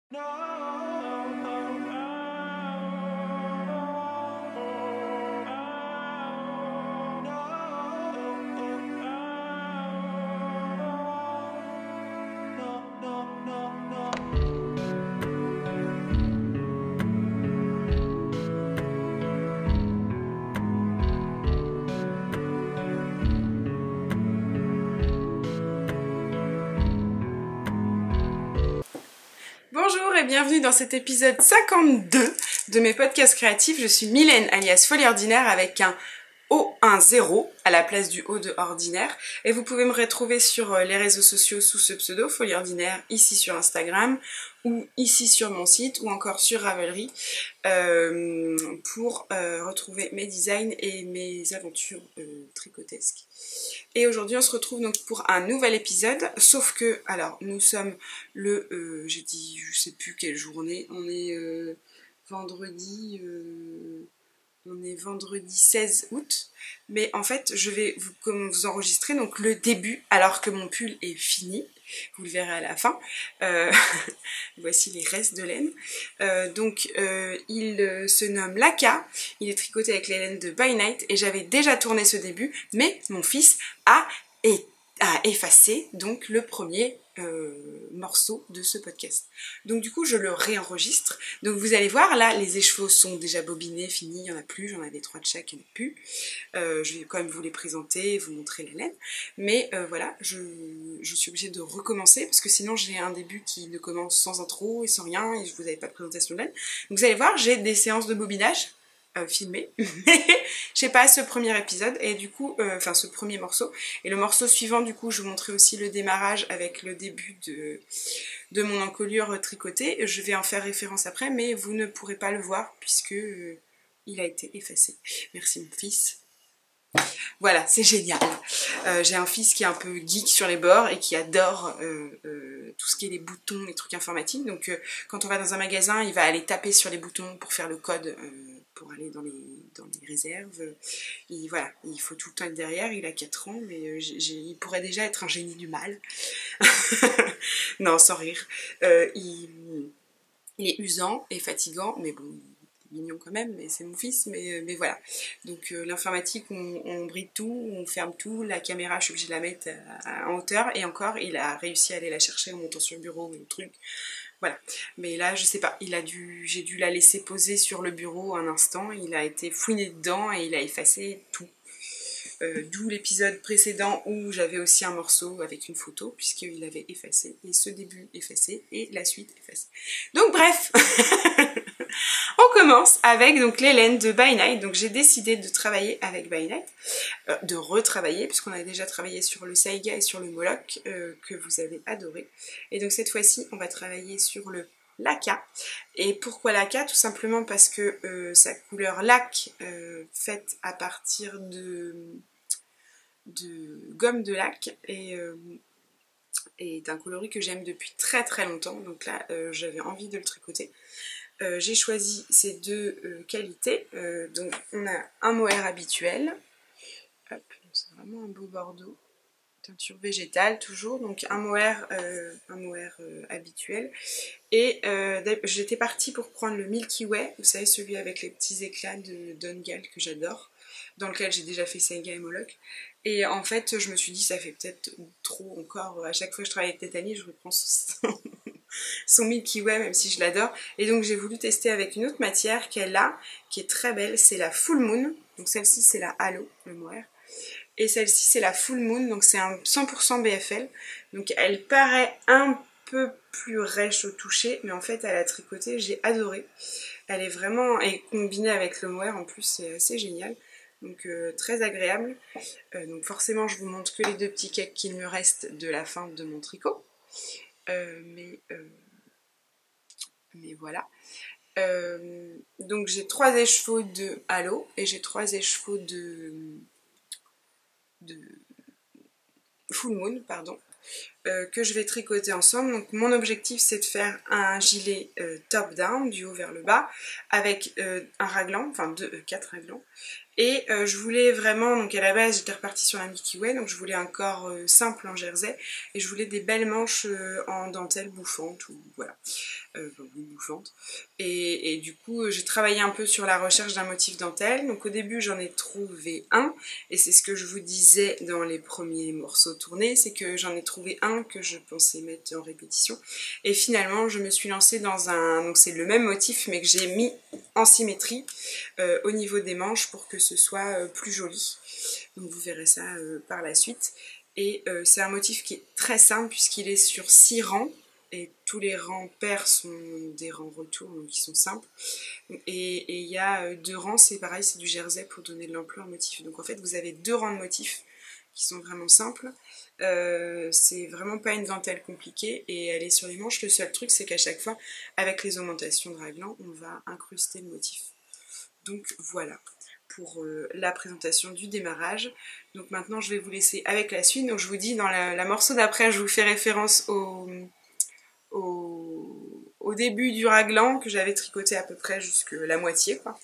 Bonjour et bienvenue dans cet épisode 52 de mes podcasts créatifs. Je suis Mylène alias Folie Ordinaire avec un O10 à la place du O de ordinaire. Et vous pouvez me retrouver sur les réseaux sociaux sous ce pseudo, Folie Ordinaire, ici sur Instagram ou ici sur mon site ou encore sur Ravelry pour retrouver mes designs et mes aventures tricotesques. Et aujourd'hui on se retrouve donc pour un nouvel épisode, sauf que, alors nous sommes le, j'ai dit je sais plus quelle journée, on est vendredi... On est vendredi 16 août, mais en fait je vais vous enregistrer donc le début alors que mon pull est fini, vous le verrez à la fin. Voici les restes de laine. Il se nomme Laka, il est tricoté avec les laines de By Night et j'avais déjà tourné ce début, mais mon fils a effacé donc le premier morceau de ce podcast. Donc du coup je le réenregistre. Donc vous allez voir là les écheveaux sont déjà bobinés, finis, il n'y en a plus, j'en avais 3 de chaque, il n'y en a plus. Je vais quand même vous les présenter, vous montrer la laine. Mais voilà, je suis obligée de recommencer parce que sinon j'ai un début qui ne commence sans intro et sans rien et je vous avais pas de présentation de laine. Donc vous allez voir, j'ai des séances de bobinage filmé, mais j'ai pas ce premier épisode et du coup, enfin ce premier morceau, et le morceau suivant du coup je vous montrerai aussi le démarrage avec le début de mon encolure tricotée. Je vais en faire référence après, mais vous ne pourrez pas le voir puisque il a été effacé. Merci mon fils. Voilà, c'est génial. J'ai un fils qui est un peu geek sur les bords et qui adore tout ce qui est les boutons, les trucs informatiques. Donc quand on va dans un magasin, il va aller taper sur les boutons pour faire le code pour aller dans les réserves. Voilà, il faut tout le temps être derrière. Il a 4 ans, mais il pourrait déjà être un génie du mal. Non, sans rire. Il est usant et fatigant, mais bon... mignon quand même, mais c'est mon fils, mais voilà. Donc l'informatique, on bride tout, on ferme tout, la caméra, je suis obligée de la mettre en hauteur, et encore, il a réussi à aller la chercher en montant sur le bureau, le truc. Voilà. Mais là, je sais pas, j'ai dû la laisser poser sur le bureau un instant, il a été fouiné dedans et il a effacé tout. D'où l'épisode précédent où j'avais aussi un morceau avec une photo puisqu'il avait effacé, et ce début effacé et la suite effacée. Donc bref, on commence avec donc les laines de By Night. Donc j'ai décidé de travailler avec By Night, de retravailler puisqu'on avait déjà travaillé sur le Saiga et sur le Moloch que vous avez adoré. Et donc cette fois-ci on va travailler sur le Laka. Et pourquoi Laka? Tout simplement parce que sa couleur lac faite à partir de gomme de lac est un coloris que j'aime depuis très très longtemps. Donc là j'avais envie de le tricoter. J'ai choisi ces deux qualités. Donc on a un mohair habituel. Hop, c'est vraiment un beau bordeaux. Teinture végétale toujours, donc un mohair habituel. Et j'étais partie pour prendre le Milky Way, vous savez, celui avec les petits éclats de Dongal que j'adore, dans lequel j'ai déjà fait Saiga et Moloch. Et en fait je me suis dit ça fait peut-être trop encore, à chaque fois que je travaille avec Tétani je reprends son Milky Way même si je l'adore. Et donc j'ai voulu tester avec une autre matière qu'elle a, qui est très belle, c'est la Full Moon. Donc celle-ci c'est la Halo, le mohair. Et celle-ci c'est la Full Moon, donc c'est un 100% BFL. Donc elle paraît un peu plus rêche au toucher, mais en fait à la tricoter j'ai adoré. Elle est vraiment, et combinée avec le mohair en plus c'est assez génial. Donc très agréable. Donc forcément je vous montre que les 2 petits cakes qu'il me reste de la fin de mon tricot. Mais voilà. Donc j'ai 3 écheveaux de Halo et j'ai 3 écheveaux de Full Moon, pardon, que je vais tricoter ensemble. Donc mon objectif c'est de faire un gilet top down, du haut vers le bas, avec un raglan, enfin 4 raglans. Et je voulais vraiment, donc à la base j'étais repartie sur la Milky Way, donc je voulais un corps simple en jersey, et je voulais des belles manches en dentelle bouffante, ou voilà. oui, bouffante. Et du coup, j'ai travaillé un peu sur la recherche d'un motif dentelle. Donc au début, j'en ai trouvé un, et c'est ce que je vous disais dans les premiers morceaux tournés, c'est que j'en ai trouvé un que je pensais mettre en répétition. Et finalement, je me suis lancée dans un... Donc c'est le même motif, mais que j'ai mis en symétrie au niveau des manches pour que ce soit plus joli. Donc vous verrez ça par la suite. Et c'est un motif qui est très simple puisqu'il est sur 6 rangs. Et tous les rangs pairs sont des rangs retour, donc ils sont simples. Et il y a 2 rangs, c'est pareil, c'est du jersey pour donner de l'ampleur au motif. Donc en fait, vous avez 2 rangs de motifs qui sont vraiment simples. C'est vraiment pas une dentelle compliquée et elle est sur les manches. Le seul truc, c'est qu'à chaque fois, avec les augmentations de raglan, on va incruster le motif. Donc voilà pour la présentation du démarrage. Donc maintenant, je vais vous laisser avec la suite. Donc je vous dis, dans la morceau d'après, je vous fais référence au début du raglan que j'avais tricoté à peu près jusque la moitié, quoi,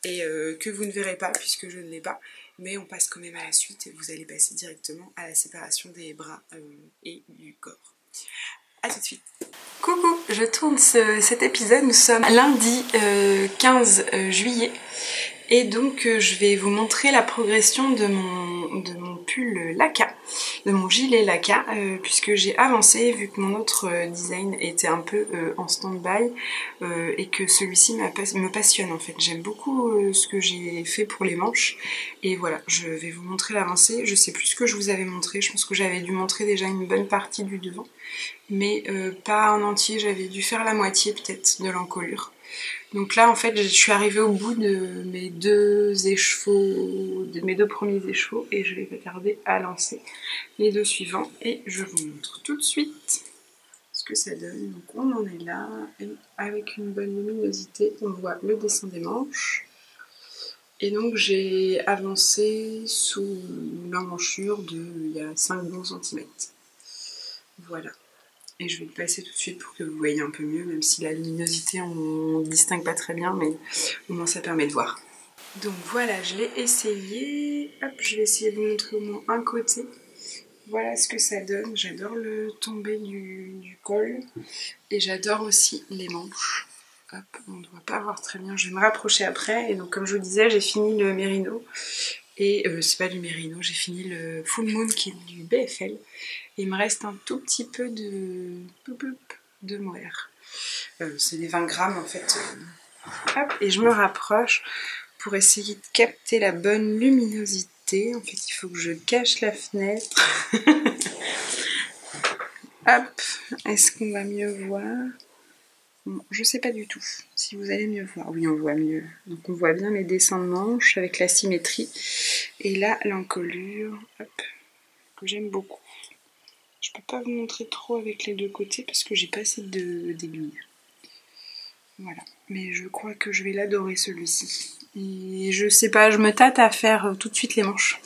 et que vous ne verrez pas puisque je ne l'ai pas, mais on passe quand même à la suite et vous allez passer directement à la séparation des bras et du corps. A tout de suite. Coucou, je tourne cet épisode, nous sommes lundi 15 juillet. Et donc je vais vous montrer la progression de mon pull Laka, de mon gilet Laka, puisque j'ai avancé vu que mon autre design était un peu en stand-by et que celui-ci me passionne en fait. J'aime beaucoup ce que j'ai fait pour les manches et voilà, je vais vous montrer l'avancée. Je sais plus ce que je vous avais montré, je pense que j'avais dû montrer déjà une bonne partie du devant, mais pas en entier, j'avais dû faire la moitié peut-être de l'encolure. Donc là en fait je suis arrivée au bout de mes deux premiers écheveaux et je vais pas tarder à lancer les 2 suivants et je vous montre tout de suite ce que ça donne. Donc on en est là et avec une bonne luminosité on voit le dessin des manches et donc j'ai avancé sous l'emmanchure il y a 5 bons centimètres. Voilà. Et je vais le passer tout de suite pour que vous voyez un peu mieux, même si la luminosité on ne distingue pas très bien, mais au moins ça permet de voir. Donc voilà, je l'ai essayé. Hop, je vais essayer de vous montrer au moins un côté. Voilà ce que ça donne. J'adore le tombé du col. Et j'adore aussi les manches. Hop, on ne doit pas voir très bien. Je vais me rapprocher après. Et donc comme je vous disais, j'ai fini le Merino. Et c'est pas du Merino, j'ai fini le Full Moon qui est du BFL. Il me reste un tout petit peu de mohair. C'est des 20 grammes en fait. Hop, et je me rapproche pour essayer de capter la bonne luminosité. En fait, il faut que je cache la fenêtre. Hop, est-ce qu'on va mieux voir? Bon, je sais pas du tout si vous allez mieux voir. Oui, on voit mieux. Donc on voit bien les dessins de manches avec la symétrie. Et là, l'encolure, hop, que j'aime beaucoup. Je peux pas vous montrer trop avec les 2 côtés parce que j'ai pas assez d'aiguilles. Voilà, mais je crois que je vais l'adorer celui-ci. Et je sais pas, je me tâte à faire tout de suite les manches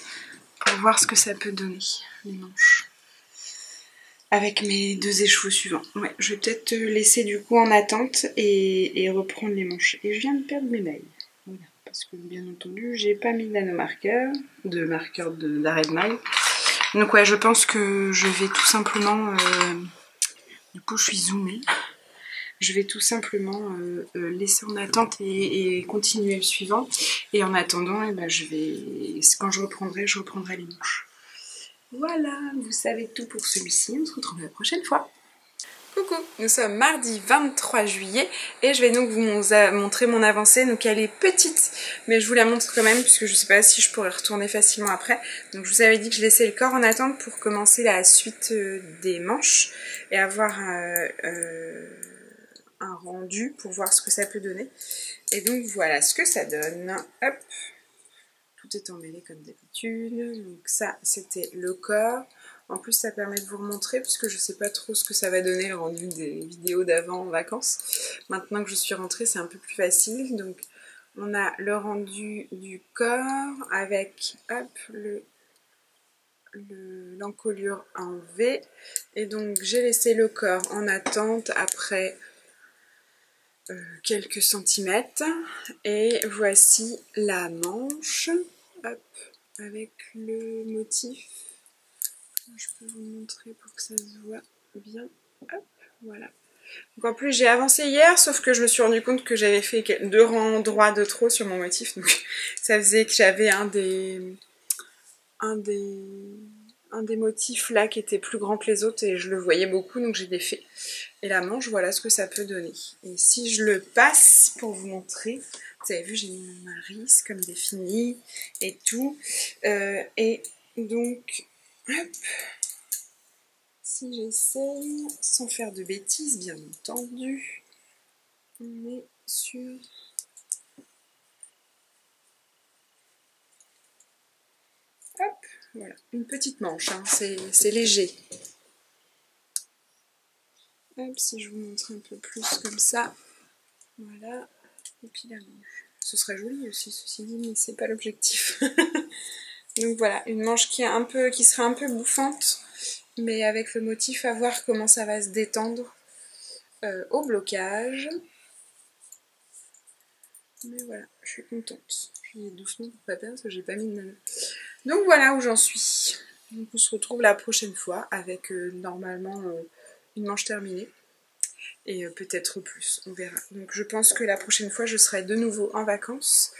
pour voir ce que ça peut donner, les manches. Avec mes 2 écheveaux suivants. Ouais, je vais peut-être laisser du coup en attente et reprendre les manches. Et je viens de perdre mes mailles. Voilà, parce que bien entendu, j'ai pas mis d'arrêt de maille. Donc ouais, je pense que je vais tout simplement... du coup, je suis zoomée. Je vais tout simplement laisser en attente et continuer le suivant. Et en attendant, eh ben, quand je reprendrai les manches. Voilà, vous savez tout pour celui-ci. On se retrouve la prochaine fois. Coucou, nous sommes mardi 23 juillet et je vais donc vous montrer mon avancée. Donc elle est petite, mais je vous la montre quand même puisque je ne sais pas si je pourrais retourner facilement après. Donc je vous avais dit que je laissais le corps en attente pour commencer la suite des manches et avoir un rendu pour voir ce que ça peut donner. Et donc voilà ce que ça donne. Hop, tout est emmêlé comme d'habitude. Donc ça, c'était le corps. En plus, ça permet de vous remontrer puisque je sais pas trop ce que ça va donner le rendu des vidéos d'avant en vacances. Maintenant que je suis rentrée, c'est un peu plus facile. Donc, on a le rendu du corps avec hop, l'encolure en V. Et donc, j'ai laissé le corps en attente après quelques centimètres. Et voici la manche. Hop, avec le motif. Je peux vous montrer pour que ça se voit bien. Hop, voilà. Donc en plus j'ai avancé hier, sauf que je me suis rendu compte que j'avais fait 2 rangs droits de trop sur mon motif, donc ça faisait que j'avais un des motifs là qui était plus grand que les autres et je le voyais beaucoup, donc j'ai défait. Et la manche, voilà ce que ça peut donner. Et si je le passe pour vous montrer, vous avez vu, j'ai mis mon maris comme défini et tout. Et donc, hop, si j'essaye, sans faire de bêtises, bien entendu, on est sur... Hop, voilà, une petite manche, hein, c'est léger. Hop, si je vous montre un peu plus comme ça, voilà, et puis la manche. Ce serait joli aussi, ceci dit, mais c'est pas l'objectif. Donc voilà, une manche qui serait un peu bouffante, mais avec le motif à voir comment ça va se détendre au blocage. Mais voilà, je suis contente. Je vais doucement pour pas perdre parce que j'ai pas mis de nœud. Donc voilà où j'en suis. Donc on se retrouve la prochaine fois avec normalement une manche terminée. Et peut-être plus, on verra. Donc je pense que la prochaine fois je serai de nouveau en vacances.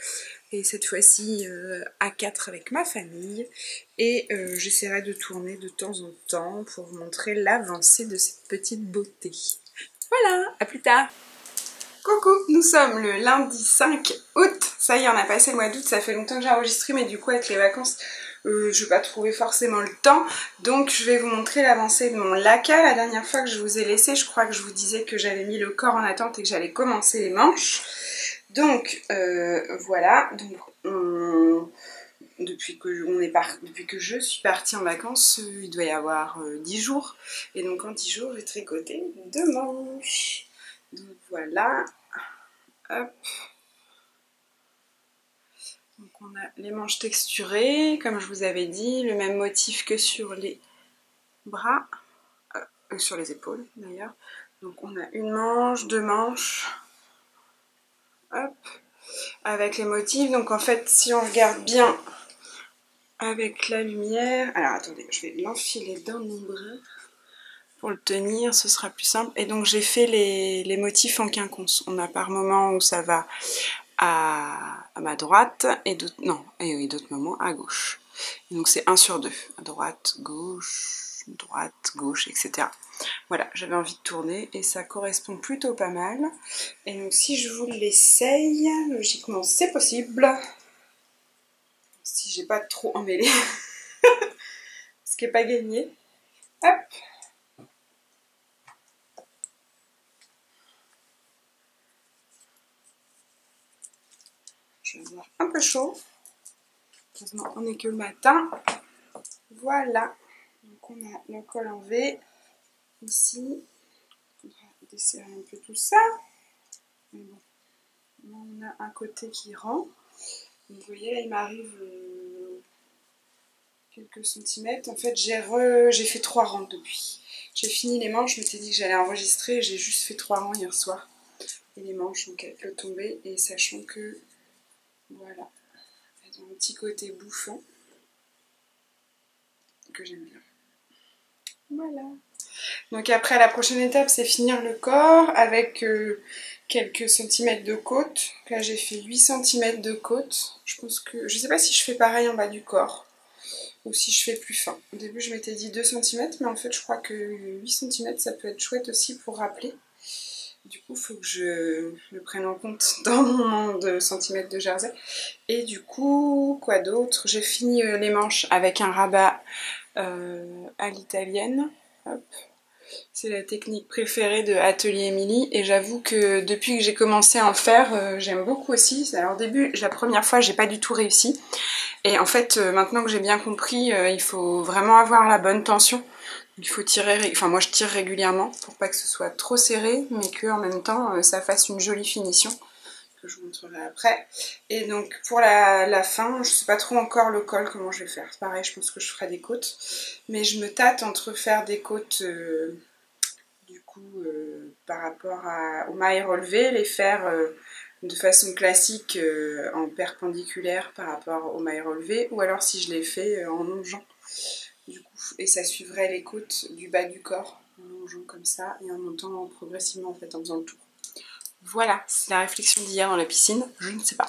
Et cette fois-ci à 4 avec ma famille. Et j'essaierai de tourner de temps en temps pour vous montrer l'avancée de cette petite beauté. Voilà, à plus tard. Coucou, nous sommes le lundi 5 août. Ça y est, on a passé le mois d'août, ça fait longtemps que j'ai enregistré, mais du coup avec les vacances, je vais pas trouver forcément le temps. Donc je vais vous montrer l'avancée de mon laca. La dernière fois que je vous ai laissé, je crois que je vous disais que j'avais mis le corps en attente et que j'allais commencer les manches. Donc voilà, donc depuis que je suis partie en vacances, il doit y avoir 10 jours. Et donc en 10 jours, j'ai tricoté 2 manches. Donc voilà, hop. Donc on a les manches texturées, comme je vous avais dit, le même motif que sur les bras, sur les épaules d'ailleurs. Donc on a une manche, 2 manches, hop, avec les motifs. Donc en fait, si on regarde bien avec la lumière, alors attendez, je vais l'enfiler dans mon bras. Pour le tenir, ce sera plus simple. Et donc j'ai fait les motifs en quinconce. On a par moment où ça va à ma droite et d'autres moments à gauche. Et donc c'est 1 sur 2. À droite, gauche, etc. Voilà, j'avais envie de tourner et ça correspond plutôt pas mal. Et donc si je vous l'essaye, logiquement c'est possible. Si j'ai pas trop emmêlé. Ce qui n'est pas gagné. Hop. Je vais avoir un peu chaud. Heureusement, on n'est que le matin. Voilà. Donc on a le col en V. Ici. Il faudra desserrer un peu tout ça. Mais bon. Là, on a un côté qui rend. Donc, vous voyez, là, il m'arrive quelques centimètres. En fait, j'ai fait 3 rangs depuis. J'ai fini les manches. Je m'étais dit que j'allais enregistrer. J'ai juste fait 3 rangs hier soir. Et les manches, donc avec le tombé. Et sachant que, voilà. Elles ont un petit côté bouffant que j'aime bien. Voilà. Donc après, la prochaine étape, c'est finir le corps avec quelques centimètres de côte. Là, j'ai fait 8 cm de côte. Je sais pas si je fais pareil en bas du corps ou si je fais plus fin. Au début, je m'étais dit 2 cm, mais en fait, je crois que 8 cm, ça peut être chouette aussi pour rappeler. Du coup, il faut que je le prenne en compte dans mon nombre de centimètres de jersey. Et du coup, quoi d'autre? J'ai fini les manches avec un rabat à l'italienne. Hop. C'est la technique préférée de Atelier Émilie et j'avoue que depuis que j'ai commencé à en faire, j'aime beaucoup aussi. Alors au début, la première fois, j'ai pas du tout réussi. Et en fait, maintenant que j'ai bien compris, il faut vraiment avoir la bonne tension. Il faut tirer, enfin moi je tire régulièrement pour pas que ce soit trop serré, mais que en même temps ça fasse une jolie finition que je vous montrerai après. Et donc pour la fin, je sais pas trop encore le col comment je vais faire. C'est pareil, je pense que je ferai des côtes, mais je me tâte entre faire des côtes du coup par rapport aux mailles relevées, les faire de façon classique en perpendiculaire par rapport aux mailles relevées, ou alors si je les fais en longeant. Du coup, et ça suivrait les côtes du bas du corps, en longeant comme ça et en montant progressivement en fait en faisant le tour. Voilà, c'est la réflexion d'hier dans la piscine, je ne sais pas.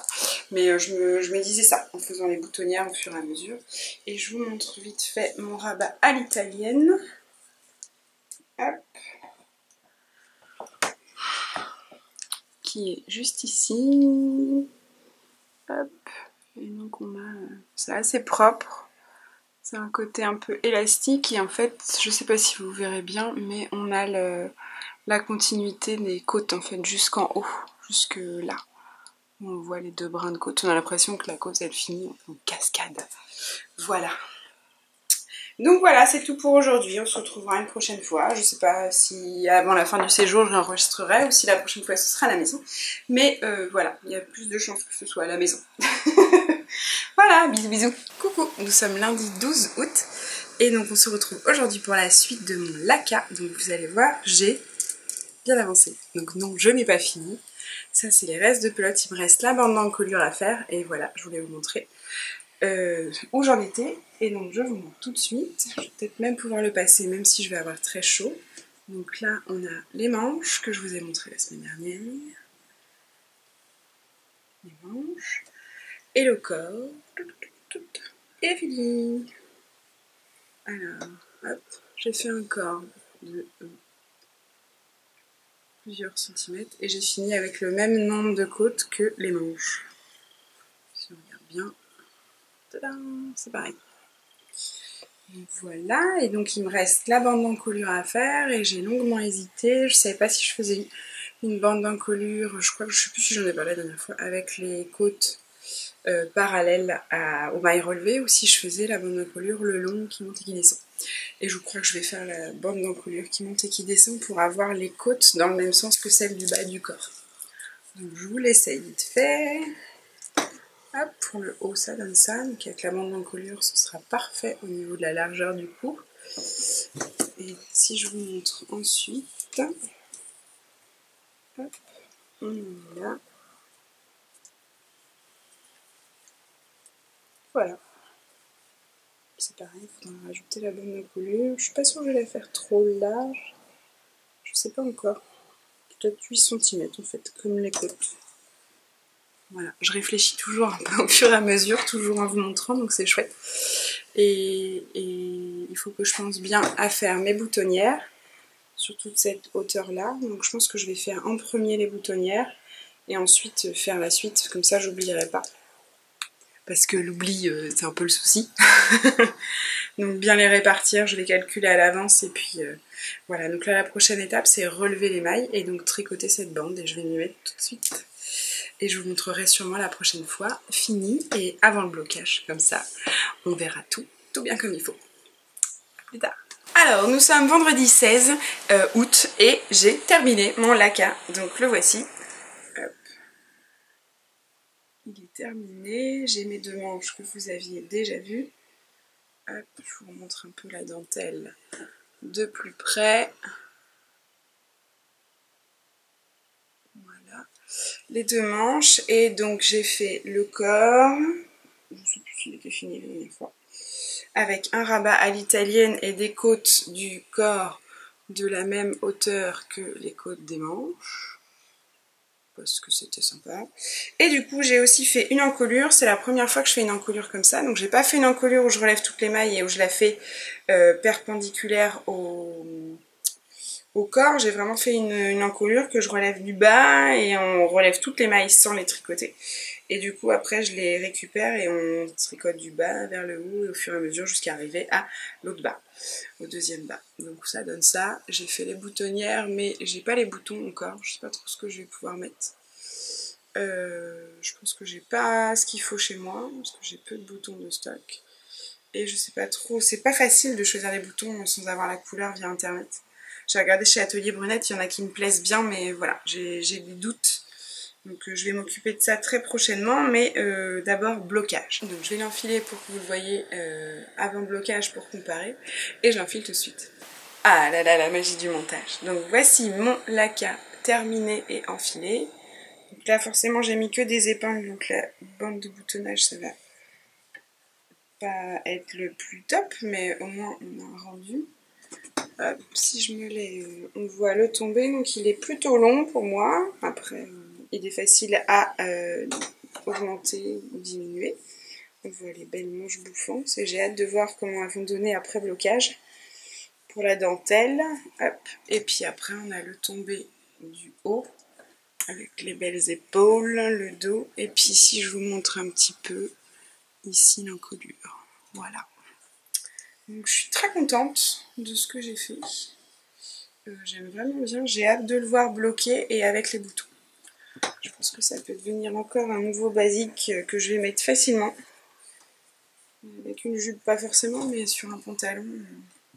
Mais je me disais ça en faisant les boutonnières au fur et à mesure. Et je vous montre vite fait mon rabat à l'italienne. Hop. Qui est juste ici. Hop. Et donc on a... c'est assez propre. C'est un côté un peu élastique et en fait, je sais pas si vous verrez bien, mais on a la continuité des côtes en fait jusqu'en haut, jusque là. On voit les deux brins de côte, on a l'impression que la côte elle finit en cascade. Voilà. Donc voilà, c'est tout pour aujourd'hui, on se retrouvera une prochaine fois. Je sais pas si avant la fin du séjour je l'enregistrerai ou si la prochaine fois ce sera à la maison. Mais voilà, il y a plus de chances que ce soit à la maison. Voilà, bisous bisous. Coucou, nous sommes lundi 12 août et donc on se retrouve aujourd'hui pour la suite de mon laca. Donc vous allez voir, j'ai bien avancé. Donc non, je n'ai pas fini. Ça c'est les restes de pelote, il me reste la bande d'encolure à faire et voilà, je voulais vous montrer où j'en étais. Et donc je vous montre tout de suite. Je vais peut-être même pouvoir le passer même si je vais avoir très chaud. Donc là on a les manches que je vous ai montré la semaine dernière. Les manches. Et le corps. Et fini. Alors, hop, j'ai fait un corps de plusieurs centimètres et j'ai fini avec le même nombre de côtes que les manches. Si on regarde bien, tadam, c'est pareil. Donc voilà, et donc il me reste la bande d'encolure à faire et j'ai longuement hésité. Je savais pas si je faisais une bande d'encolure, je sais plus si j'en ai parlé la dernière fois, avec les côtes parallèles aux mailles relevées ou si je faisais la bande d'encolure le long qui monte et qui descend. Et je crois que je vais faire la bande d'encolure qui monte et qui descend pour avoir les côtes dans le même sens que celles du bas du corps. Donc je vous l'essaye vite fait. Hop, pour le haut ça donne ça, donc avec la bande d'encolure ce sera parfait au niveau de la largeur du cou. Et si je vous montre ensuite, hop, on est là. Voilà. C'est pareil, il faudra rajouter la bande d'encolure. Je suis pas sûre que je vais la faire trop large. Je sais pas encore. Peut-être 8 cm en fait, comme les côtes. Voilà, je réfléchis toujours un peu au fur et à mesure, toujours en vous montrant, donc c'est chouette. Et il faut que je pense bien à faire mes boutonnières sur toute cette hauteur-là. Donc je pense que je vais faire en premier les boutonnières et ensuite faire la suite, comme ça j'oublierai pas. Parce que l'oubli, c'est un peu le souci. Donc bien les répartir, je les calculer à l'avance et puis voilà. Donc là la prochaine étape c'est relever les mailles et donc tricoter cette bande et je vais m'y mettre tout de suite. Et je vous montrerai sûrement la prochaine fois, fini et avant le blocage, comme ça on verra tout bien comme il faut. A plus tard. Alors nous sommes vendredi 16 août et j'ai terminé mon laca, donc le voici. Hop. Il est terminé, j'ai mes deux manches que vous aviez déjà vues. Hop, je vous montre un peu la dentelle de plus près. Voilà, les deux manches et donc j'ai fait le corps, je ne sais plus s'il était fini la dernière fois, avec un rabat à l'italienne et des côtes du corps de la même hauteur que les côtes des manches, parce que c'était sympa. Et du coup j'ai aussi fait une encolure, c'est la première fois que je fais une encolure comme ça, donc j'ai pas fait une encolure où je relève toutes les mailles et où je la fais perpendiculaire au corps, j'ai vraiment fait une encolure que je relève du bas et on relève toutes les mailles sans les tricoter. Et du coup après je les récupère et on tricote du bas vers le haut et au fur et à mesure jusqu'à arriver à l'autre bas, au deuxième bas. Donc ça donne ça. J'ai fait les boutonnières mais j'ai pas les boutons encore, je sais pas trop ce que je vais pouvoir mettre. Je pense que j'ai pas ce qu'il faut chez moi parce que j'ai peu de boutons de stock. Et je sais pas trop, c'est pas facile de choisir les boutons sans avoir la couleur via internet. J'ai regardé chez Atelier Brunette, il y en a qui me plaisent bien, mais voilà, j'ai des doutes. Donc je vais m'occuper de ça très prochainement, mais d'abord blocage. Donc je vais l'enfiler pour que vous le voyez avant blocage pour comparer, et je l'enfile tout de suite. Ah là là, la magie du montage. Donc voici mon laca terminé et enfilé. Donc là forcément j'ai mis que des épingles, donc la bande de boutonnage ça va pas être le plus top, mais au moins on a un rendu. Hop, si je me lève, on voit le tombé, donc il est plutôt long pour moi. Après, il est facile à augmenter ou diminuer. On voit les belles manches bouffantes et j'ai hâte de voir comment elles vont donner après blocage pour la dentelle. Hop. Et puis après, on a le tombé du haut avec les belles épaules, le dos. Et puis ici, je vous montre un petit peu ici l'encolure. Voilà. Donc je suis très contente de ce que j'ai fait. J'aime vraiment bien, j'ai hâte de le voir bloqué et avec les boutons. Je pense que ça peut devenir encore un nouveau basique que je vais mettre facilement. Avec une jupe pas forcément, mais sur un pantalon.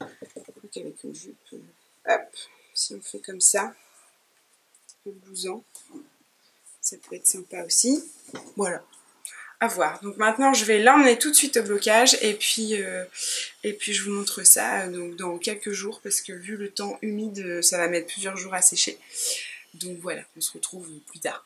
Avec une jupe, hop, si on fait comme ça, le blouson, ça peut être sympa aussi. Voilà. À voir. Donc maintenant je vais l'emmener tout de suite au blocage et puis je vous montre ça donc dans quelques jours parce que vu le temps humide ça va mettre plusieurs jours à sécher. Donc voilà, on se retrouve plus tard.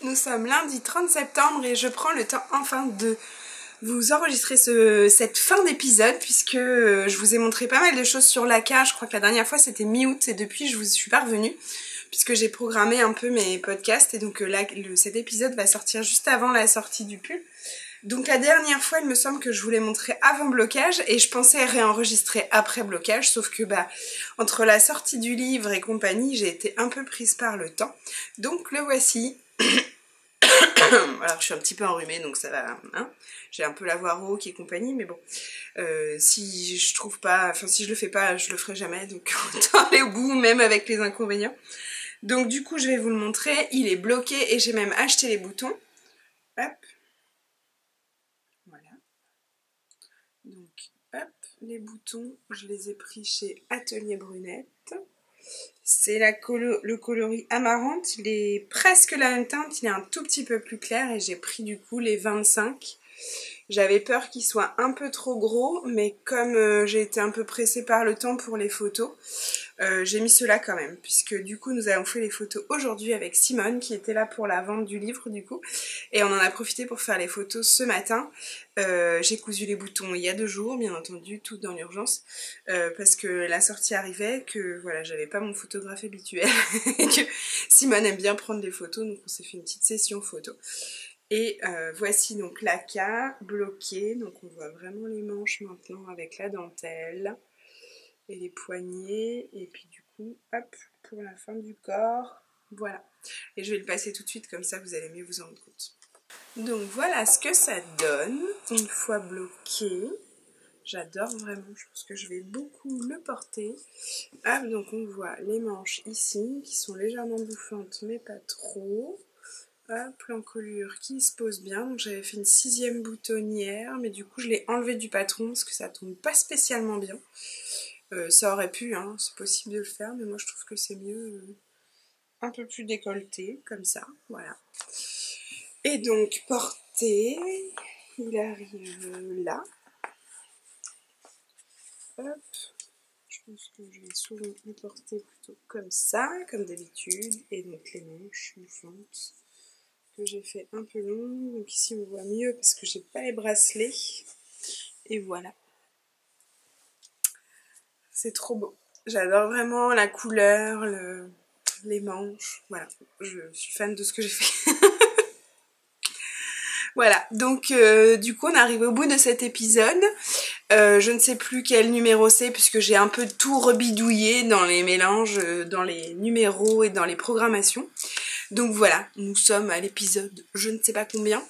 Nous sommes lundi 30 septembre et je prends le temps enfin de vous enregistrer cette fin d'épisode puisque je vous ai montré pas mal de choses sur l'ACA. Je crois que la dernière fois c'était mi-août et depuis je vous suis pas revenue puisque j'ai programmé un peu mes podcasts et donc là cet épisode va sortir juste avant la sortie du pull. Donc la dernière fois il me semble que je vous l'ai montré avant blocage et je pensais réenregistrer après blocage sauf que entre la sortie du livre et compagnie j'ai été un peu prise par le temps. Donc le voici. Alors je suis un petit peu enrhumée donc ça va, hein. J'ai un peu la voix rauque et compagnie mais bon, si je trouve pas, enfin si je le fais pas je le ferai jamais donc autant aller au bout même avec les inconvénients. Donc du coup je vais vous le montrer, il est bloqué et j'ai même acheté les boutons. Hop. Voilà. Donc hop, les boutons je les ai pris chez Atelier Brunette. C'est le coloris Amarante, il est presque la même teinte, il est un tout petit peu plus clair et j'ai pris du coup les 25. J'avais peur qu'il soit un peu trop gros, mais comme j'ai été un peu pressée par le temps pour les photos, j'ai mis cela quand même, puisque du coup nous avons fait les photos aujourd'hui avec Simone qui était là pour la vente du livre du coup, et on en a profité pour faire les photos ce matin. J'ai cousu les boutons il y a 2 jours, bien entendu, tout dans l'urgence, parce que la sortie arrivait, que voilà, j'avais pas mon photographe habituel, et que Simone aime bien prendre des photos, donc on s'est fait une petite session photo. Et voici donc l'ACA bloqué, donc on voit vraiment les manches maintenant avec la dentelle et les poignets, et puis du coup, hop, pour la fin du corps, voilà. Et je vais le passer tout de suite, comme ça vous allez mieux vous en rendre compte. Donc voilà ce que ça donne une fois bloqué. J'adore vraiment, je pense que je vais beaucoup le porter. Hop, donc on voit les manches ici, qui sont légèrement bouffantes, mais pas trop. Hop, l'encolure qui se pose bien. Donc j'avais fait une 6e boutonnière, mais du coup je l'ai enlevée du patron parce que ça tombe pas spécialement bien. Ça aurait pu, hein, c'est possible de le faire, mais moi je trouve que c'est mieux un peu plus décolleté, comme ça, voilà. Et donc porté, il arrive là. Hop, je pense que je vais souvent le porter plutôt comme ça, comme d'habitude, et donc les manches bouffantes que j'ai fait un peu long, donc ici on voit mieux parce que j'ai pas les bracelets, et voilà. C'est trop beau. J'adore vraiment la couleur, les manches, voilà. Je suis fan de ce que j'ai fait. Voilà, donc du coup on arrive au bout de cet épisode. Je ne sais plus quel numéro c'est puisque j'ai un peu tout rebidouillé dans les mélanges, dans les numéros et dans les programmations. Donc voilà, nous sommes à l'épisode je ne sais pas combien.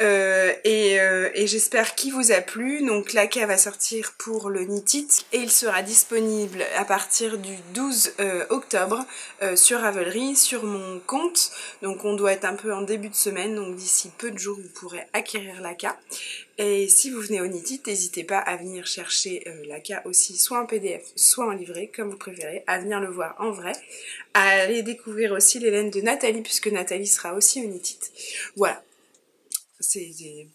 Et j'espère qu'il vous a plu. Donc l'ACA va sortir pour le Knit It et il sera disponible à partir du 12 octobre sur Ravelry, sur mon compte. Donc on doit être un peu en début de semaine, donc d'ici peu de jours vous pourrez acquérir l'ACA. Et si vous venez au Knit It, n'hésitez pas à venir chercher l'ACA aussi, soit en PDF, soit en livret, comme vous préférez, à venir le voir en vrai, à aller découvrir aussi les laines de Nathalie, puisque Nathalie sera aussi au Knit It. Voilà. C'est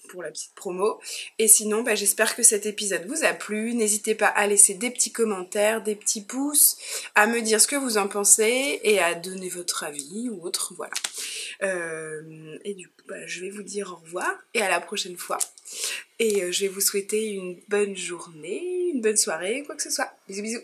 pour la petite promo. Et sinon, j'espère que cet épisode vous a plu. N'hésitez pas à laisser des petits commentaires, des petits pouces, à me dire ce que vous en pensez et à donner votre avis ou autre. Voilà. Et du coup, je vais vous dire au revoir et à la prochaine fois. Et je vais vous souhaiter une bonne journée, une bonne soirée, quoi que ce soit. Bisous bisous.